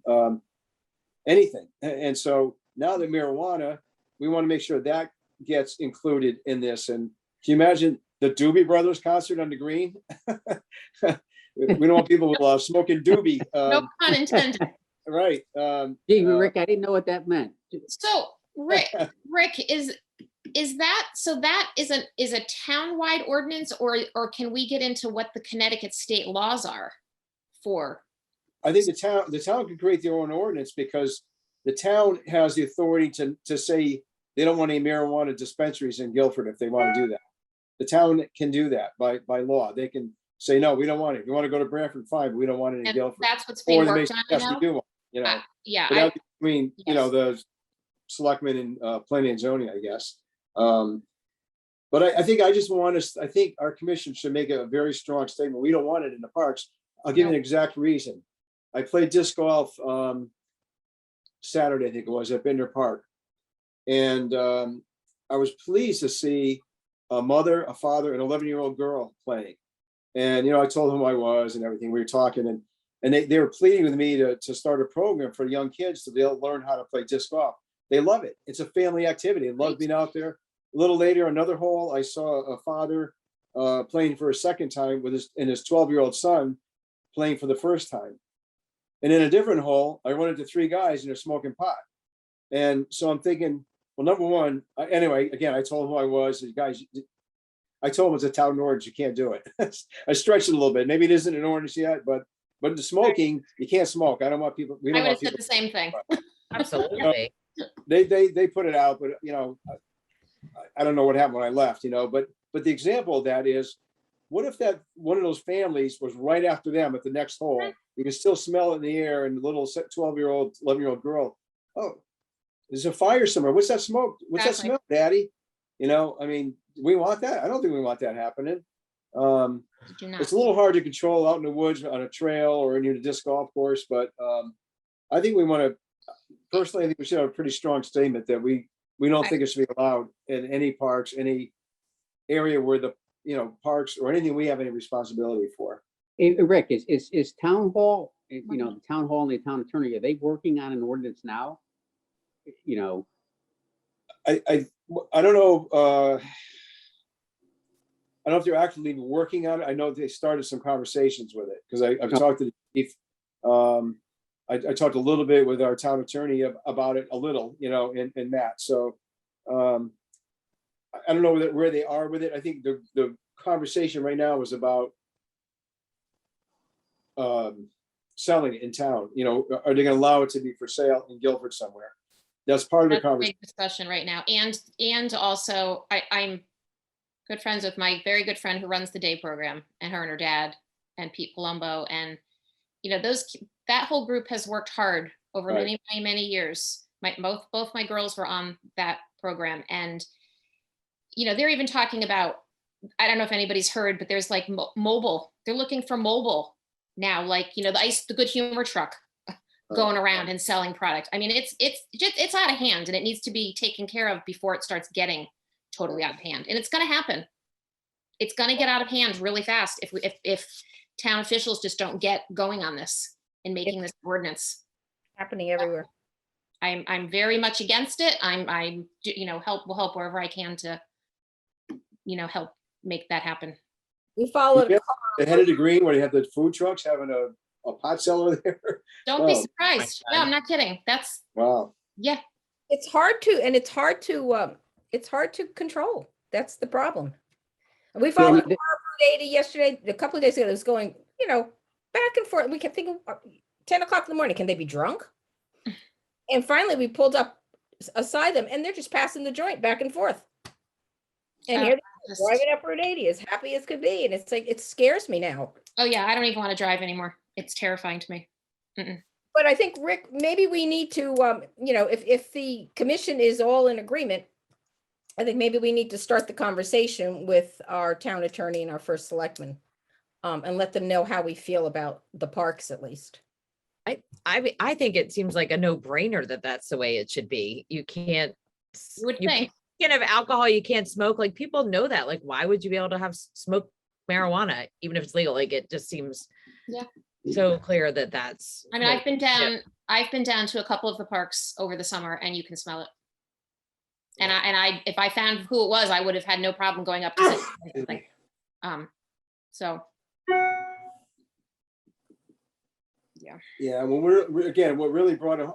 anything. And so now that marijuana, we want to make sure that gets included in this. And can you imagine the Doobie Brothers concert on the green? We don't want people smoking Doobie. No pun intended. Right. Gee, Rick, I didn't know what that meant. So Rick, is that a town-wide ordinance, or can we get into what the Connecticut state laws are for? I think the town can create their own ordinance because the town has the authority to say they don't want any marijuana dispensaries in Guilford if they want to do that. The town can do that by law. They can say, no, we don't want it. If you want to go to Branford, fine, but we don't want it in And Guilford. that's what's being Or they may worked on suggest now? we do want, Yeah. But that between, yes. the selectmen and planning and zoning, I guess. But I think I think our commission should make a very strong statement. We don't want it in the parks. I'll give you an exact reason. I played disc golf Saturday, I think it was, at Binder Park. And I was pleased to see a mother, a father, an 11-year-old girl playing. And, I told them who I was and everything. We were talking and they were pleading with me to start a program for young kids to be able to learn how to play disc golf. They love it. It's a family activity. They love being out there. A little later, another hole, I saw a father playing for a second time with his 12-year-old son playing for the first time. And in a different hole, I run into 3 guys and they're smoking pot. And so I'm thinking, well, number one, anyway, again, I told them who I was. The guys, I told them it's a town ordinance. You can't do it. I stretched it a little bit. Maybe it isn't an ordinance yet, but the smoking, you can't smoke. I don't want people. We I don't would have want said people. the same thing. Absolutely. They put it out, but I don't know what happened when I left. But the example of that is, what if that one of those families was right after them at the next hole? You can still smell it in the air, and the little 12-year-old, 11-year-old girl, oh, there's a fire somewhere. What's that smoke? What's that smell, Daddy? I mean, we want that. I don't think we want that happening. It's a little hard to control out in the woods on a trail or in a disc golf course, but I think we want to. Personally, I think we should have a pretty strong statement that we don't think it should be allowed in any parks, any area where the parks or anything we have any responsibility for. Hey, Rick, is town hall, the town hall and the town attorney, are they working on an ordinance now? I don't know. I don't know if they're actually working on it. I know they started some conversations with it, because I've talked to the chief. I talked a little bit with our town attorney about it a little, and Matt, so. I don't know where they are with it. I think the conversation right now is about selling it in town. Are they gonna allow it to be for sale in Guilford somewhere? That's part of the That's a conversation. big discussion right now. And also I'm good friends with my very good friend who runs the day program, and her dad and Pete Palumbo. And, that whole group has worked hard over Right. many, many, many years. Both my girls were on that program, and, they're even talking about, I don't know if anybody's heard, but there's like mobile, they're looking for mobile now, like, the Good Humor truck going around and selling product. I mean, it's out of hand, and it needs to be taken care of before it starts getting totally out of hand. And it's going to happen. It's going to get out of hand really fast if town officials just don't get going on this and making this ordinance. Happening everywhere. I'm very much against it. Will help wherever I can to, help make that happen. We followed. Yeah. The head of the green, where they have the food trucks having a pot cellar there. Don't be Oh, surprised. No, I'm not kidding. That's, wow. yeah. It's hard to control. That's the problem. We followed Yeah, data yesterday, a couple of days ago, it was going, back and forth. We kept thinking, 10 o'clock in the morning, can they be drunk? And finally we pulled up aside them, and they're just passing the joint back and forth. And here they're driving up Route 80 as happy as could be. And it's like, it scares me now. Oh yeah, I don't even want to drive anymore. It's terrifying to me. But I think, Rick, maybe we need to, if the commission is all in agreement, I think maybe we need to start the conversation with our town attorney and our first selectman, and let them know how we feel about the parks, at least. I think it seems like a no-brainer that that's the way it should be. You can't, You would you think. can't have alcohol, you can't smoke. Like, people know that. Like, why would you be able to have smoke marijuana, even if it's legal? Like, it just seems Yeah. so clear that that's. I mean, what- I've been down to a couple of the parks over the summer, and you can smell it. And if I found who it was, I would have had no problem going up to say something. So. Yeah, when we're again, what really brought it,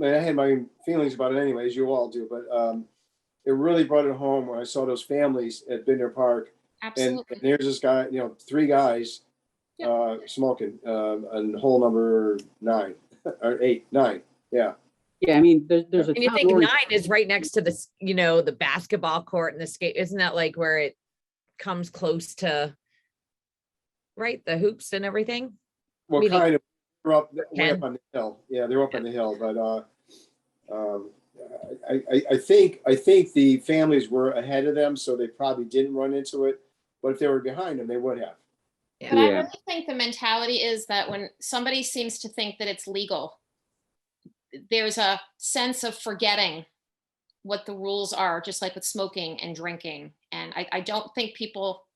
I had my feelings about it anyway, as you all do, but it really brought it home when I saw those families at Binder Park, and Absolutely. there's this guy, 3 guys smoking, on hole number 9 or 8, 9, yeah. Yeah, I mean, there's a And you town think 9 ordinance. is right next to this, the basketball court and the skate, isn't that like where it comes close to, right, the hoops and everything? Well, Meaning- kind of, they're up, way Ken? up on the hill. Yeah, they're up on the hill, but I think the families were ahead of them, so they probably didn't run into it. But if they were behind them, they would have. But I Yeah. really think the mentality is that when somebody seems to think that it's legal, there's a sense of forgetting what the rules are, just like with smoking and drinking. And I don't think people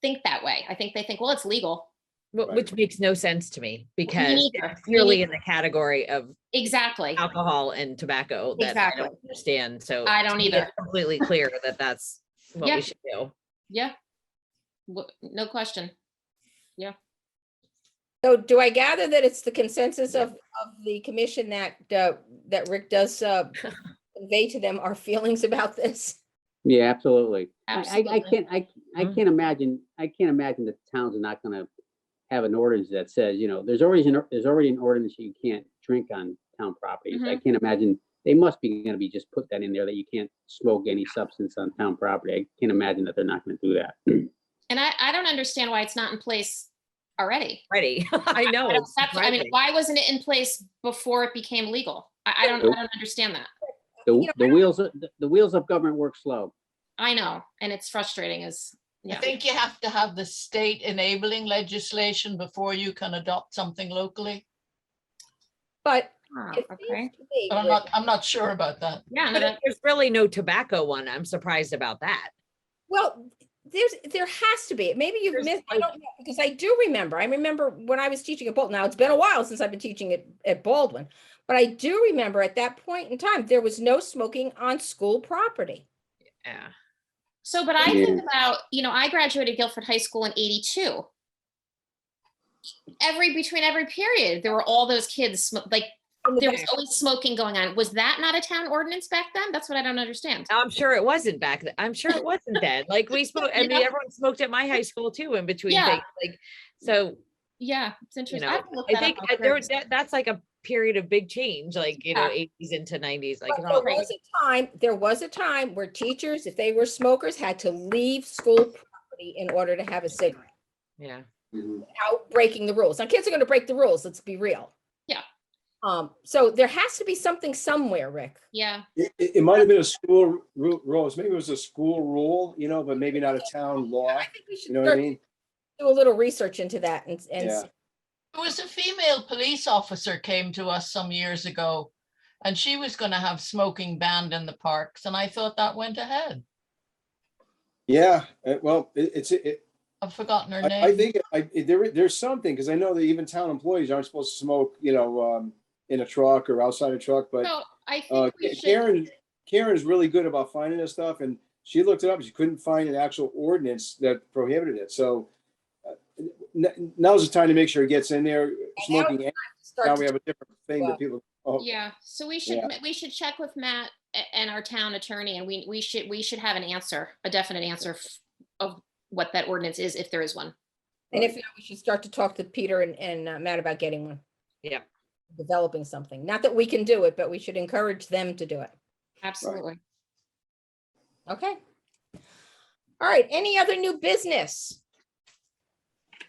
think that way. I think they think, well, it's legal. Right. Which makes no sense to me, because neither. it's Me clearly neither. in the category of Exactly. alcohol and tobacco that I Exactly. don't understand. So I to don't me, either. it's completely clear that that's what Yeah. we should do. Yeah. No question. So do I gather that it's the consensus of the commission that Rick does convey to them our feelings about this? Yeah, absolutely. I Absolutely. can't imagine that towns are not gonna have an ordinance that says, there's already an ordinance you can't drink on town properties. I can't imagine, they must be gonna be just put that in there that you can't smoke any substance on town property. I can't imagine that they're not gonna do that. And I don't understand why it's not in place already. Ready. I know. it's I mean, surprising. why wasn't it in place before it became legal? I don't understand that. The wheels of government work slow. I know, and it's frustrating I yeah. think you have to have the state enabling legislation before you can adopt something locally, But Oh, it okay. seems to me, but Rick, I'm not sure about that. Yeah, no, But if there's really no tobacco one, I'm surprised about that. well, there has to be. Maybe you've There's missed, I like- don't know, because I do remember. I remember when I was teaching at Bolton. Now, it's been a while since I've been teaching at Baldwin, but I do remember at that point in time, there was no smoking on school property. Yeah. So, but I Yeah. think about, I graduated Guilford High School in 82. Between every period, there were all those kids, like, In the there was back. always smoking going on. Was that not a town ordinance back then? That's what I don't understand. I'm sure it wasn't back then. I'm sure it wasn't then. Like we spoke, I mean, Yeah. everyone smoked at my high school too in between Yeah. things. Like, so, Yeah, it's you interesting. know, I have to look I that think up. that's like a period of big change, like, Yeah. 80s into 90s. Like, But oh, there was a time where teachers, if they were smokers, had to leave school property in order to have a cigarette, yeah. without breaking the rules. Now, kids are going to break the rules. Let's be real. Yeah. So there has to be something somewhere, Rick. Yeah. It might have been a school rules. Maybe it was a school rule, but maybe not a town law. I think we should You know what I start mean? do a little research into that and Yeah. see. There was a female police officer came to us some years ago, and she was going to have smoking banned in the parks, and I thought that went ahead. Yeah. Well, I've forgotten her name. I think there's something, because I know that even town employees aren't supposed to smoke, in a truck or outside a truck. But So I think we should. Karen is really good about finding this stuff, and she looked it up. She couldn't find an actual ordinance that prohibited it. So now's the time to make sure it gets in there. Smoking. Now we have a different thing that people. Oh, Yeah, so we should check with Matt and our town attorney, and we should have an answer, a definite answer of what that ordinance is, if there is one. And if not, we should start to talk to Peter and Matt about getting one. Yeah. Developing something. Not that we can do it, but we should encourage them to do it. Absolutely. Okay. All right. Any other new business?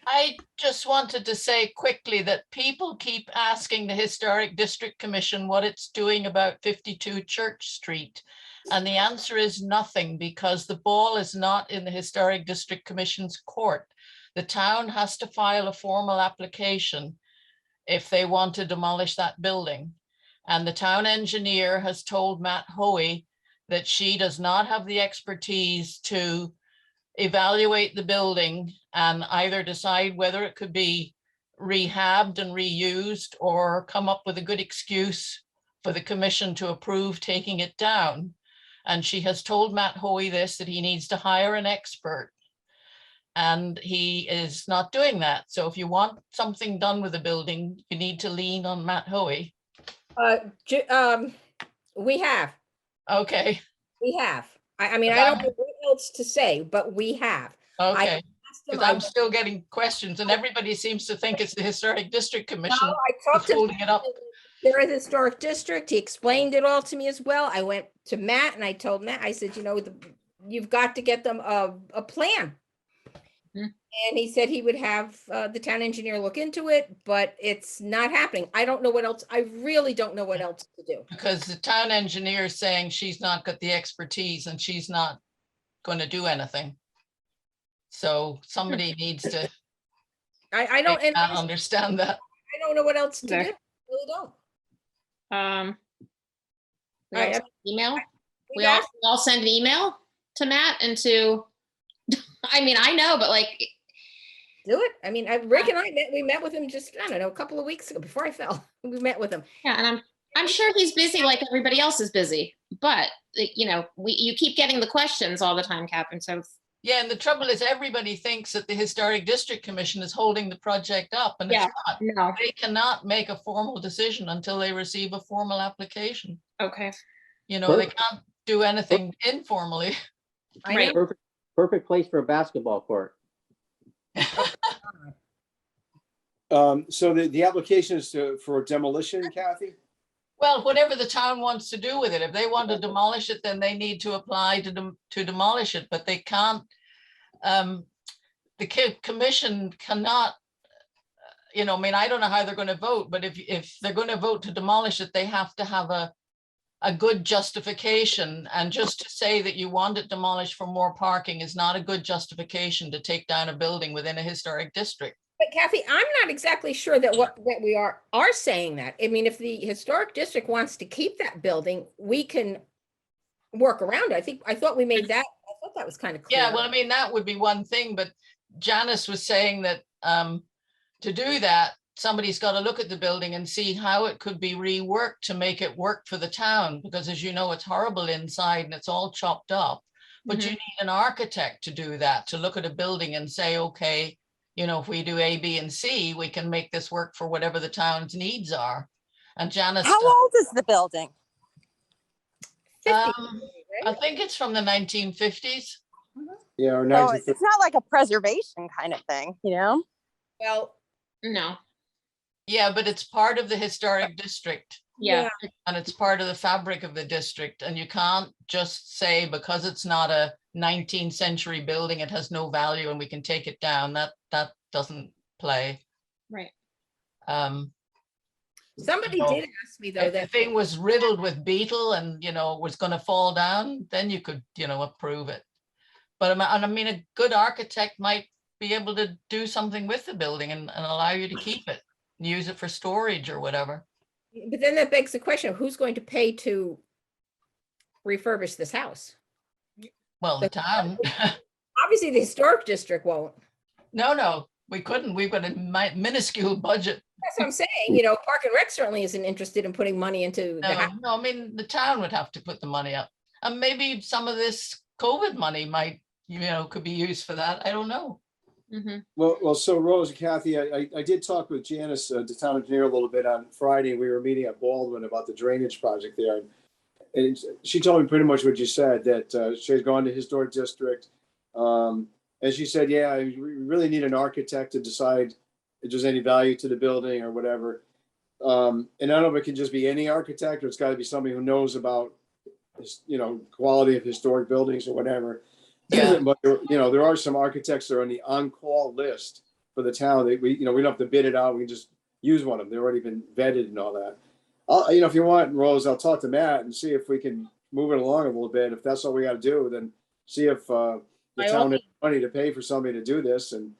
I just wanted to say quickly that people keep asking the Historic District Commission what it's doing about 52 Church Street. And the answer is nothing, because the ball is not in the Historic District Commission's court. The town has to file a formal application if they want to demolish that building. And the town engineer has told Matt Hoey that she does not have the expertise to evaluate the building and either decide whether it could be rehabbed and reused or come up with a good excuse for the commission to approve taking it down. And she has told Matt Hoey that he needs to hire an expert, and he is not doing that. So if you want something done with the building, you need to lean on Matt Hoey. We have. Okay, We have. I mean, I don't know what else to say, but we have. okay. asked Because them, I'm still getting questions, and everybody seems to think it's the Historic District Commission I talked that's to holding it up. They're a historic district. He explained it all to me as well. I went to Matt and I told Matt, I said, you've got to get them a plan. Mhm. And he said he would have the town engineer look into it, but it's not happening. I don't know what else. I really don't know what else to do. Because the town engineer is saying she's not got the expertise and she's not going to do anything. So somebody needs to I don't, make and Matt I understand that. don't know what else to do. Okay. I really don't. We I- all send an email. We We all asked- send an email to Matt and to, I mean, I know, but like, do it. I mean, Rick and we met with him just, I don't know, a couple of weeks ago before I fell. We met with him. yeah, and I'm sure he's busy like everybody else is busy, but you keep getting the questions all the time, Catherine. So Yeah, and the trouble is everybody thinks that the Historic District Commission is holding the project up, and Yeah. it's not. no, They cannot make a formal decision until they receive a formal application. okay, They Perfect. can't do anything informally. I Right. know. Perfect place for a basketball court. So the application is for demolition, Kathy? Well, whatever the town wants to do with it, if they want to demolish it, then they need to apply to demolish it, but they can't. The commission cannot, I mean, I don't know how they're going to vote, but if they're going to vote to demolish it, they have to have a good justification. And just to say that you want it demolished for more parking is not a good justification to take down a building within a historic district. But Kathy, I'm not exactly sure that that we are saying that. I mean, if the historic district wants to keep that building, we can work around it. I thought we made that. I thought that was kind of clear. Yeah, well, I mean, that would be one thing, but Janice was saying that to do that, somebody's got to look at the building and see how it could be reworked to make it work for the town, because as you know, it's horrible inside and it's all chopped up. but you Mhm. need an architect to do that, to look at a building and say, okay, you know, if we do A, B, and C, we can make this work for whatever the town's needs are. And Janice, How old is the building? 50, I right? think it's from the 1950s. Yeah, or So 1950. it's not like a preservation kind of thing, you know? Well, No, Yeah, but it's part of the historic district. yeah, And it's part of the fabric of the district, and you can't just say because it's not a 19th century building, it has no value and we can take it down. That doesn't play. right. somebody No. did ask me though If the that, thing was riddled with beetle and, you know, was going to fall down, then you could, you know, approve it. But I mean, a good architect might be able to do something with the building and allow you to keep it, use it for storage or whatever. but then that begs the question of who's going to pay to refurbish this house? Well, the town, Obviously, the historic district won't. no, we couldn't. We've got a minuscule budget. That's what I'm saying, you know, Park and Rec certainly isn't interested in putting money into the house. No, I mean, the town would have to put the money up. And maybe some of this COVID money might, you know, could be used for that. I don't know. Mhm. Well, so Rose and Kathy, I did talk with Janice, the town engineer, a little bit on Friday. We were meeting at Baldwin about the drainage project there. And she told me pretty much what you said, that she's gone to historic district. And she said, yeah, we really need an architect to decide if there's any value to the building or whatever. And I don't know if it can just be any architect or it's got to be somebody who knows about, you know, quality of historic buildings or whatever. Yeah. But you know, there are some architects that are on the on-call list for the town. That we don't have to bid it out. We can just use one of them. They've already been vetted and all that. You know, if you want, Rose, I'll talk to Matt and see if we can move it along a little bit. If that's all we got to do, then see if the By all town has money to pay for somebody to do this. And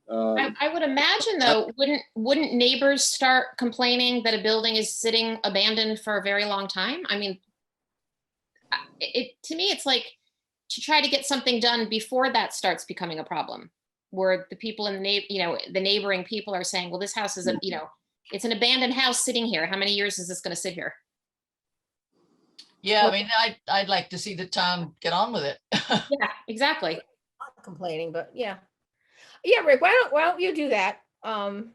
I would imagine though, wouldn't neighbors start complaining that a building is sitting abandoned for a very long time? I mean, to me, it's like to try to get something done before that starts becoming a problem, where the people in the neighboring people are saying, well, this house is it's an abandoned house sitting here. How many years is this going to sit here? Yeah, I mean, I'd like to see the town get on with it. Yeah, exactly. Not complaining, but yeah. Yeah, Rick, why don't you do that? And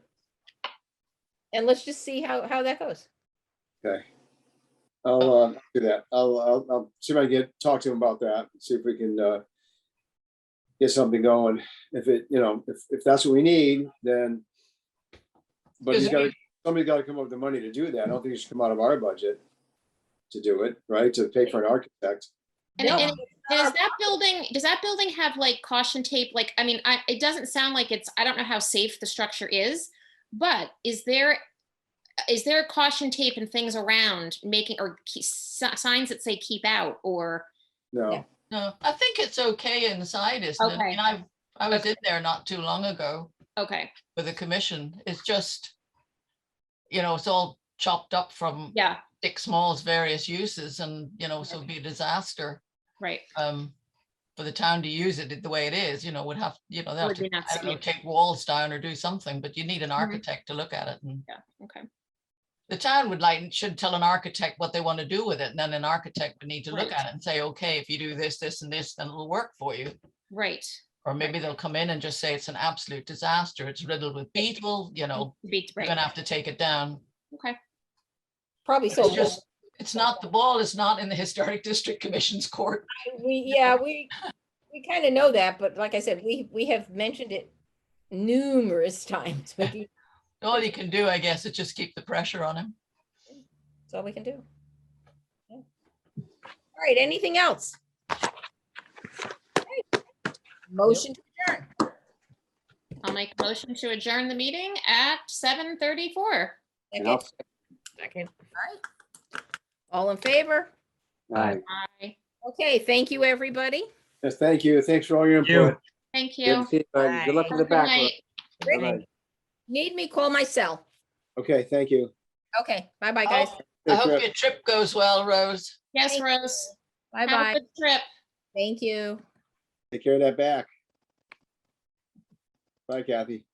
let's just see how that goes. okay, I'll do that. I'll see if I can talk to him about that. See if we can get something going. If it, you know, if that's what we need, then. But somebody's got to come up with the money to do that. I don't think it should come out of our budget to do it, right? To pay for an architect. And, No. and does that building have like caution tape? Like, I mean, it doesn't sound like I don't know how safe the structure is, but is there caution tape and things around making, or signs that say keep out, or? No. Yeah. No, I think it's okay inside, isn't it? I Okay. mean, I was in there not too long ago Okay, with the commission. It's just, you know, it's all chopped up from yeah, Dick Small's various uses, and, you know, so it'd be a disaster right. for the town to use it the way it is, you know, would have, you know, they have Would to, be not I don't know, safe. take walls down or do something, but you need an architect to look at it. And Yeah, okay. the town should tell an architect what they want to do with it, and then an architect would need to look Right. at it and say, okay, if you do this, this, and this, then it'll work for you. Right. Or maybe they'll come in and just say it's an absolute disaster. It's riddled with beetle, you know, Right. you're gonna have to take it down. Okay. Probably But so. it's just, it's not, the ball is not in the Historic District Commission's court. We kind of know that, but like I said, we have mentioned it numerous times. But All you can do, I guess, is just keep the pressure on him. that's all we can do. Yeah. All right, anything else? Okay. Motion to adjourn. I'll make a motion to adjourn the meeting at 7:34. And I'll- Second. All in favor? Aye. Aye. Okay, thank you, everybody. Yes, thank you. Thanks for all your input. Thank Good you. to see you, bud. Good luck with the Good back. night. Rick, Bye-bye. need me, call my cell. Okay, thank you. Okay, bye-bye, guys. I Good hope trip. your trip goes well, Rose. Yes, Thank Rose. Have a Bye-bye. good trip. Thank you. Take care of that back. Bye, Kathy.